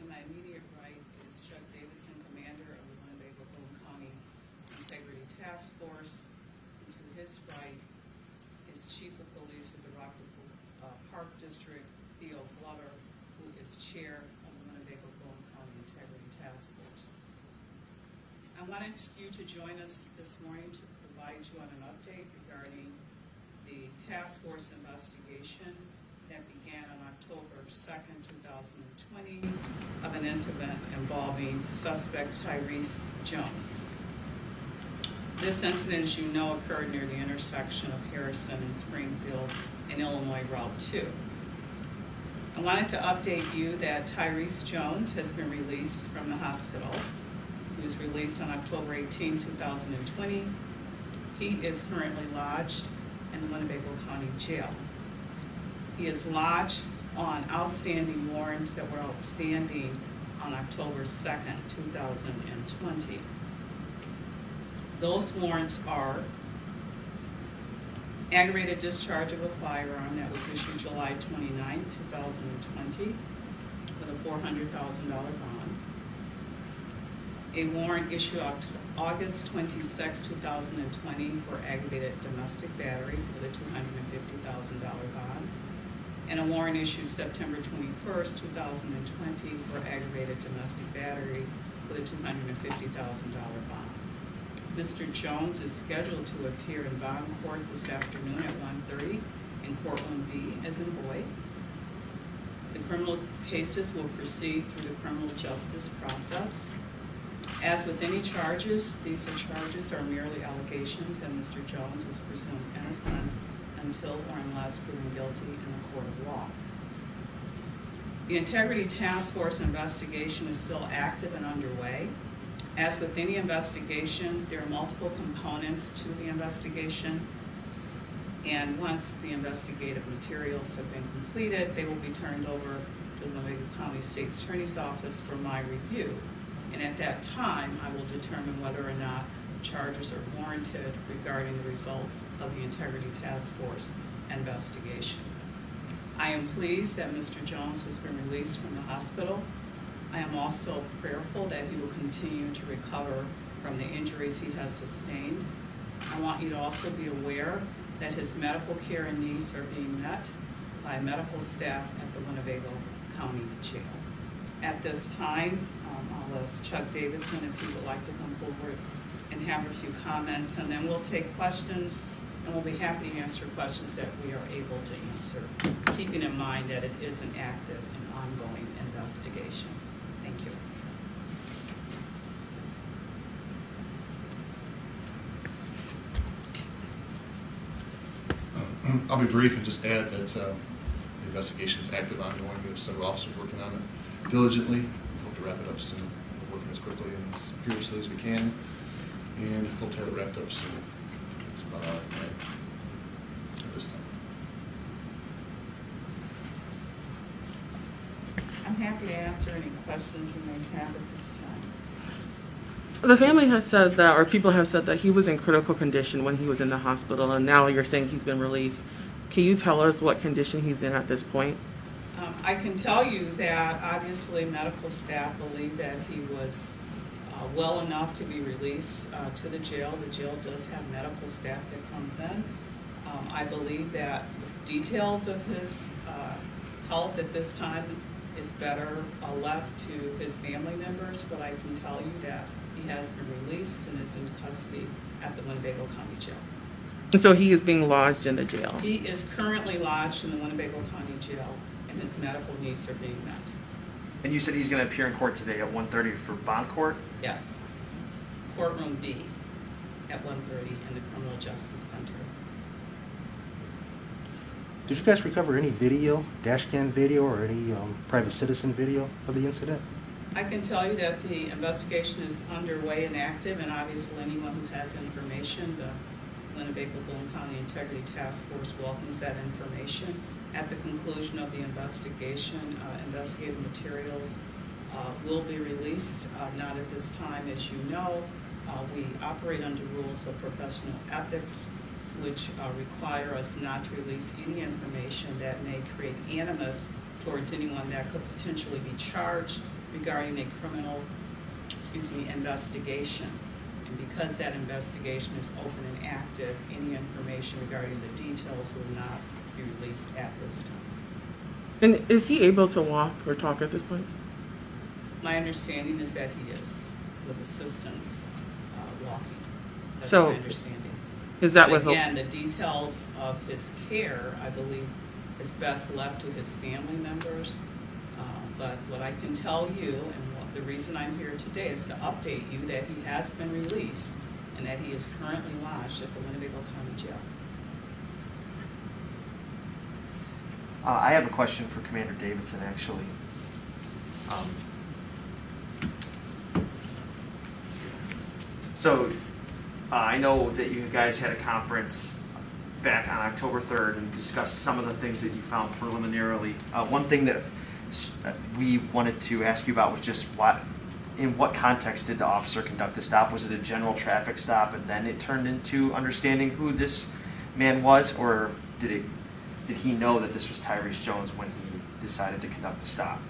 my immediate right is Chuck Davidson, commander of the Winnebago-Boone County Integrity Task Force. And to his right is Chief of Police with the Rockford Park District, Theo Glover, who is chair of the Winnebago-Boone County Integrity Task Force. I wanted you to join us this morning to provide you on an update regarding the task force investigation that began on October 2nd, 2020 of an incident involving suspect Tyris Jones. This incident, as you know, occurred near the intersection of Harrison and Springfield and Illinois Route 2. I wanted to update you that Tyris Jones has been released from the hospital. He was released on October 18, 2020. He is currently lodged in the Winnebago County Jail. He is lodged on outstanding warrants that were outstanding on October 2nd, 2020. Those warrants are aggravated discharge of a firearm that was issued July 29, 2020 with a $400,000 bond. A warrant issued August 26, 2020 for aggravated domestic battery with a $250,000 bond. And a warrant issued September 21st, 2020 for aggravated domestic battery with a $250,000 bond. Mr. Jones is scheduled to appear in bond court this afternoon at 1:30 in courtroom B as in boy. The criminal cases will proceed through the criminal justice process. As with any charges, these charges are merely allegations, and Mr. Jones is presumed innocent until or unless proven guilty in a court of law. The Integrity Task Force investigation is still active and underway. As with any investigation, there are multiple components to the investigation, and once the investigative materials have been completed, they will be turned over to the Winnebago County State's Attorney's Office for my review. And at that time, I will determine whether or not charges are warranted regarding the results of the Integrity Task Force investigation. I am pleased that Mr. Jones has been released from the hospital. I am also prayerful that he will continue to recover from the injuries he has sustained. I want you to also be aware that his medical care and needs are being met by medical staff at the Winnebago County Jail. At this time, I'll ask Chuck Davidson if he would like to come forward and have a few comments, and then we'll take questions, and we'll be happy to answer questions that we are able to answer, keeping in mind that it is an active and ongoing investigation. Thank you. I'll be brief and just add that the investigation is active, ongoing. We have several officers working on it diligently. We hope to wrap it up soon. We're working as quickly and as furiously as we can, and hope to have it wrapped up soon. That's about all I can at this time. I'm happy to answer any questions you may have at this time. The family has said that, or people have said that he was in critical condition when he was in the hospital, and now you're saying he's been released. Can you tell us what condition he's in at this point? I can tell you that obviously medical staff believe that he was well enough to be released to the jail. The jail does have medical staff that comes in. I believe that details of his health at this time is better left to his family members, but I can tell you that he has been released and is in custody at the Winnebago County Jail. And so he is being lodged in the jail? He is currently lodged in the Winnebago County Jail, and his medical needs are being met. And you said he's going to appear in court today at 1:30 for bond court? Yes. Courtroom B at 1:30 in the Criminal Justice Center. Did you guys recover any video, dash cam video, or any private citizen video of the incident? I can tell you that the investigation is underway and active, and obviously anyone who has information, the Winnebago-Boone County Integrity Task Force welcomes that information. At the conclusion of the investigation, investigative materials will be released, not at this time. As you know, we operate under rules of professional ethics, which require us not to release any information that may create animus towards anyone that could potentially be charged regarding a criminal, investigation. And because that investigation is open and active, any information regarding the details will not be released at this time. And is he able to walk or talk at this point? My understanding is that he is, with assistance, walking. That's So, my understanding. Is that But with again, the details of his care, I believe, is best left to his family members. But what I can tell you, and the reason I'm here today, is to update you that he has been released and that he is currently lodged at the Winnebago County Jail. I have a question for Commander Davidson, actually. So, I know that you guys had a conference back on October 3rd and discussed some of the things that you found preliminarily. One thing that we wanted to ask you about was just in what context did the officer conduct the stop? Was it a general traffic stop and then it turned into understanding who this man was, or did he know that this was Tyris Jones when he decided to conduct the stop?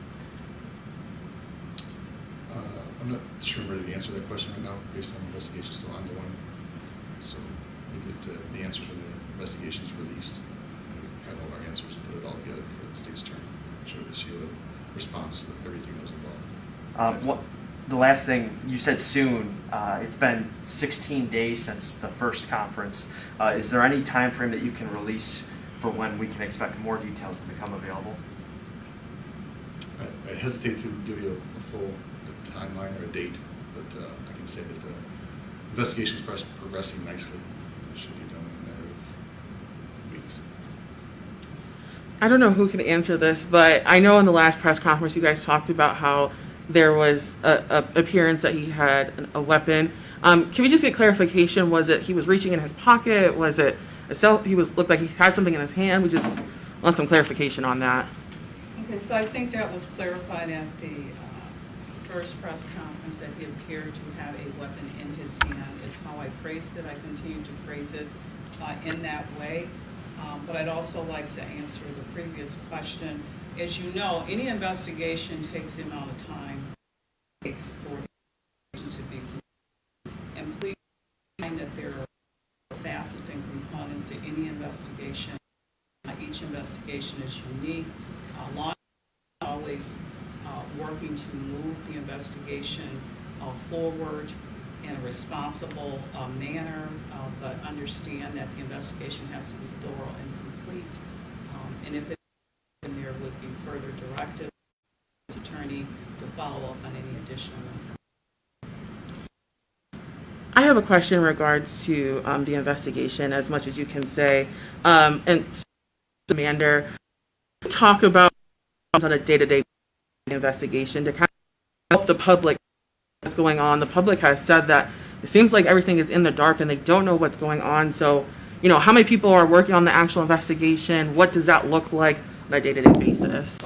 I'm not sure I'm ready to answer that question right now, based on the investigation still ongoing. So maybe the answers when the investigation is released, we have all our answers and put it all together for the state's attorney. I'm sure that she'll have a response to everything that was involved. The last thing, you said soon. It's been 16 days since the first conference. Is there any time frame that you can release for when we can expect more details to become available? I hesitate to give you a full timeline or a date, but I can say that the investigation is progressing nicely. It should be done in a matter of weeks. I don't know who can answer this, but I know in the last press conference you guys talked about how there was a appearance that he had a weapon. Can we just get clarification? Was it he was reaching in his pocket? Was it looked like he had something in his hand? We just want some clarification on that. Okay, so I think that was clarified at the first press conference, that he appeared to have a weapon in his hand, is how I phrased it. I continue to phrase it in that way. But I'd also like to answer the previous question. As you know, any investigation takes the amount of time it takes for it to be complete. And please find that there are facets and components to any investigation. Each investigation is unique. Law enforcement is always working to move the investigation forward in a responsible manner, but understand that the investigation has to be thorough and complete. And if there would be further directive to the attorney to follow up on any additional information. I have a question in regards to the investigation, as much as you can say. And Commander, talk about on a day-to-day investigation to kind of help the public what's going on. The public has said that it seems like everything is in the dark and they don't know what's going on. So, how many people are working on the actual investigation? What does that look like on a day-to-day basis?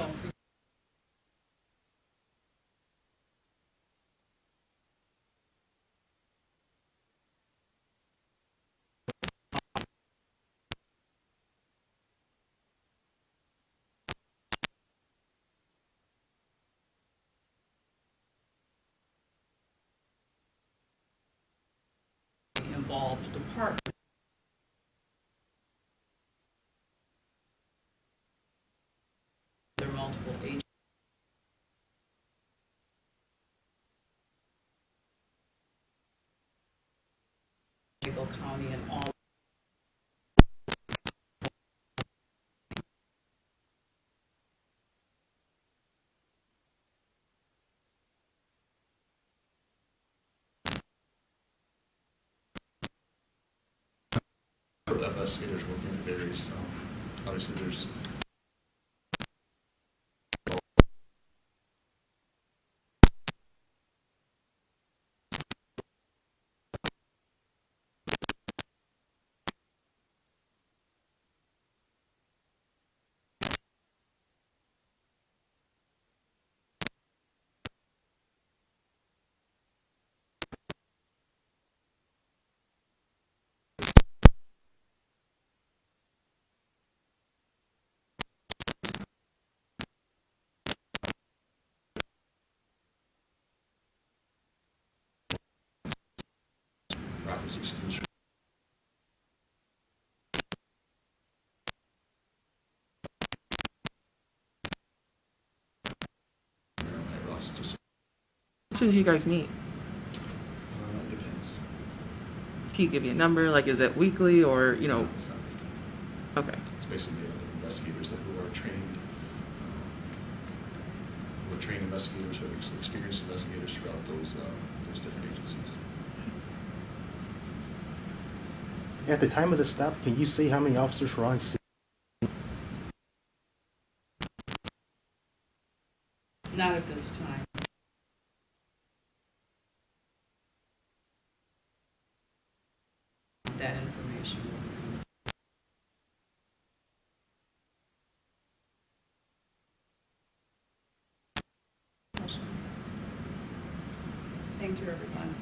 Involved department. There are multiple agents. County and all. Investigators working in varies. Obviously, there's was excused from Maryland. Ross just How often do you guys meet? depends. Can you give me a number? Like, is it weekly or, you know? No, it's not. Okay. It's basically investigators who are trained, investigators, who are experienced investigators throughout those different agencies. At the time of the stop, can you say how many officers were on scene? Not at this time. That information. Questions? Thank you, everyone.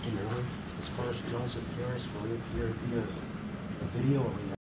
As far as Jones' appearance, will it appear via video or